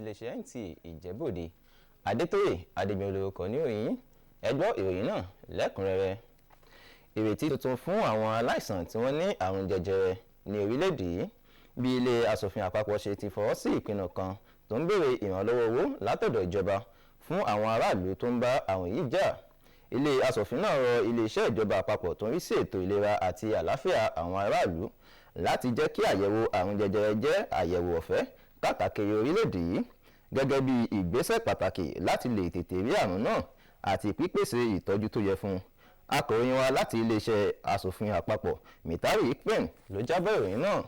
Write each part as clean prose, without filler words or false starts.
iléeṣẹ́ Nta Ijebu Ode Adétóyè Adégbèlú kọ ní òyìn ẹ gbọ́ ìròyìn náà lẹ́kùnrẹ́rẹ́. Ìrètí tuntun fún àwọn aláìsàn tí wọ́n ní àrùn jẹjẹrẹ ní orílẹ̀-èdè yìí bí ilé aṣòfin àpapọ̀ ṣe ti fọwọ́ sí ìpinnu kan tó ń béèrè ìrànlọ́wọ́ owó látọ̀dọ̀ ìjọba fún àwọn aráàlú tó ń bá àrùn yìí jà. Ilé aṣòfin náà rọ iléeṣẹ́ ìjọba àpapọ̀ tó ń rí sí ètò ìlera àti àlàáfíà àwọn aráàlú láti jẹ́ kí àyẹ̀wò àrùn jẹjẹrẹ jẹ́ àyẹ̀wò ọ̀fẹ́ káàkiri orílẹ̀-èdè yìí gẹ́gẹ́ bí ìgbésẹ̀ pàtàkì láti lè tètè rí àrùn náà àti pípèsè ìtọ́jú tó yẹ fún un. Akọ̀ròyìn wa láti iléeṣẹ́ aṣòfin àpapọ̀ Nta Ijebu ló jábọ̀ ìròyìn náà.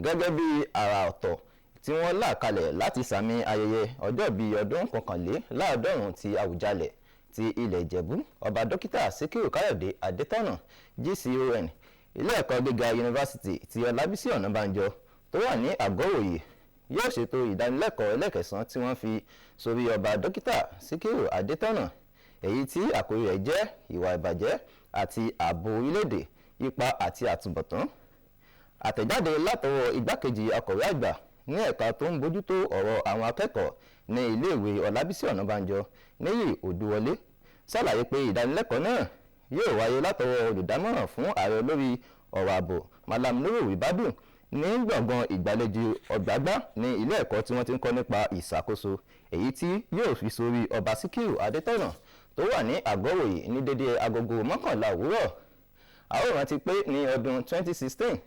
Gẹ́gẹ́ bí àrà ọ̀tọ̀ tí wọ́n là kalẹ̀ láti sàmì ayẹyẹ ọjọ́ bíi ọdún 21 ti Àwùjalẹ̀ ti ilẹ̀ Ìjẹ̀bú ọba dókítà Síkírù Káyọ̀dé Adétọ̀nà GCON ilé ẹ̀kọ́ gíga yunifásitì ti Ọlábísí Ọ̀nàbànjọ tó wà ní Agogo yóò ṣètò ìdánilẹ́kọ̀ọ́ ẹlẹ́kẹ̀sán tí wọ́n fi sórí ọba dókítà Síkírù Adétọ̀nà èyí tí àkórí rẹ̀ jẹ́ ìwà ìbàjẹ́ àti ààbò orílẹ̀-èdè ipa àti àtúbọ̀tán. Àtẹ̀jáde látọwọ́ igbákejì akọ̀wé àgbà ní ẹ̀ka tó ń bójútó ọ̀rọ̀ àwọn akẹ́kọ̀ọ́ ní iléèwé Ọlábísí Ọ̀nàbànjọ Níyì Òdúwọlé ṣàlàyé pé ìdánilẹ́kọ̀ọ́ náà yóò wáyé látọwọ́ olùdámọ̀ràn fún ààrẹ lórí ọ̀rọ̀ ààbò Malam Nuru Ibadun ní gbọ̀ngàn ìgbàlejò ọ̀gbàgbà ní ilé ẹ̀kọ́ tí wọ́n ti ń kọ́ nípa ìṣàkóso èyí tí yóò fi sórí ọba Síkírù Adétọ̀nà tó wà ní Agogo ní dédé agogo 11 òwúrọ̀. A ó rántí pé ní ọdún 2016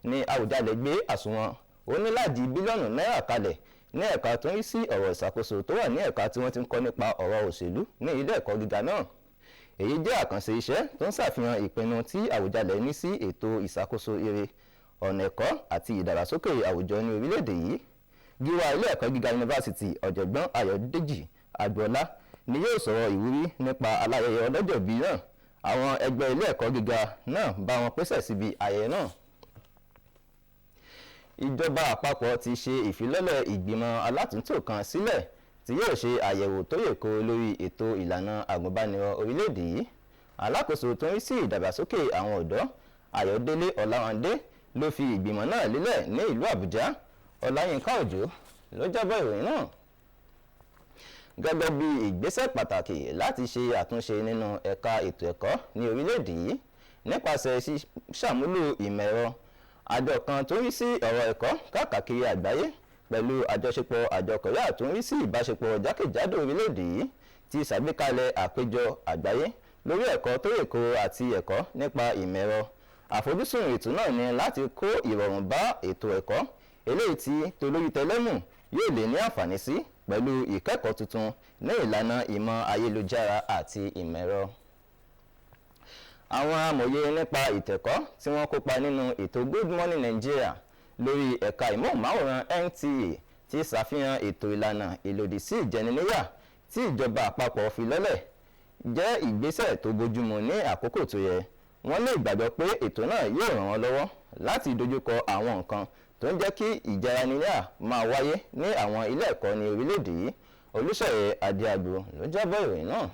ní Àwùjalẹ̀ gbé àsùnwọ̀n onílàjì bílíọ̀nù náírà kalẹ̀ ní ẹ̀ka tó ń rí sí ọ̀rọ̀ ìṣàkóso tó wà ní ẹ̀ka tí wọ́n ti ń kọ́ nípa ọ̀rọ̀ òṣèlú ní ilé ẹ̀kọ́ gíga náà. Èyí jẹ́ àkànṣe iṣẹ́ tó ń ṣàfihàn ìpinnu tí Àwùjalẹ̀ ní sí ètò ìṣàkóso ire ọ̀nà ẹ̀kọ́ àti ìdàgbàsókè àwùjọ ní orílẹ̀-èdè yìí. Gíwá ilé ẹ̀kọ́ gíga yunifásitì Ọ̀jọ̀gbọ́n Ayọ̀dèjì Agboola ni yóò sọ̀rọ̀ ìwúrí nípa aláyẹyẹ ọlọ́jọ́bí náà. Àwọn ẹgbẹ́ ilé ẹ̀kọ́ gíga náà bá wọn pèsè síbi ayẹyẹ náà. Ìjọba àpapọ̀ ti ṣe ìfilọ́lẹ̀ ìgbìmọ̀ alátúntò kan sílẹ̀ tí yóò ṣe àyẹ̀wò tó yè kooro lórí ètò ìlànà àgùnbánirọ̀ orílẹ̀-èdè yìí. Alákòóso tó ń rí sí ìdàgbàsókè àwọn ọ̀dọ́ Ayọ̀délé Ọláwándé ló fi ìgbìmọ̀ náà lélẹ̀ ní ìlú Àbújá. Ọláyínká Òjó ló jábọ̀ ìròyìn náà. Gẹ́gẹ́ bí ìgbésẹ̀ pàtàkì láti ṣe àtúnṣe nínú ẹ̀ka ètò ẹ̀kọ́ ní orílẹ̀-èdè yìí nípasẹ̀ ṣíṣàmúlò ìmọ̀ ẹ̀rọ, àjọ kan tó ń rí sí ọ̀rọ̀ ẹ̀kọ́ káàkiri àgbáyé pẹ̀lú àjọṣepọ̀ àjọ Korea tó ń rí sí ìbáṣepọ̀ jákèjádò orílẹ̀-èdè yìí ti ṣàgbékalẹ̀ àpéjọ àgbáyé lórí ẹ̀kọ́ tó yè kooro àti ẹ̀kọ́ nípa ìmọ̀ ẹ̀rọ. Àfojúsùn ètò náà ni láti kó ìrọ̀rùn bá ètò ẹ̀kọ́ eléyìí tí tolórí tẹlẹ́mù yóò lè ní àǹfààní sí pẹ̀lú ìkẹ́kọ̀ọ́ tuntun ní ìlànà ìmọ̀ ayélujára àti ìmọ̀ ẹ̀rọ. Àwọn amòye nípa ìtẹ̀kọ́ tí wọ́n kópa nínú ètò Good Morning Nigeria lórí ẹ̀ka ìmọ̀ọ́máwòrán NTA ti ṣàfihàn ètò ìlànà ìlòdì sí ìjẹniníyà tí ìjọba àpapọ̀ fi lọ́lẹ̀ jẹ́ ìgbésẹ̀ tó bójúmu ní àkókò tó yẹ. Wọ́n ní ìgbàgbọ́ pé ètò náà yóò ràn wọ́n lọ́wọ́ láti dojúkọ àwọn nǹkan tó ń jẹ́ kí ìjẹniníyà máa wáyé ní àwọn ilé ẹ̀kọ́ ní orílẹ̀-èdè yìí. Olúṣèyẹ Adéagbo ló jábọ̀ ìròyìn náà.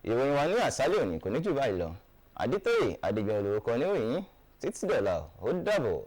Ìròyìn wa ní àṣálẹ́ òní kò ní jù báyìí lọ. Adétóyè Adégbèlú kọ ní òyìn títí dọ̀la ó dàbọ̀.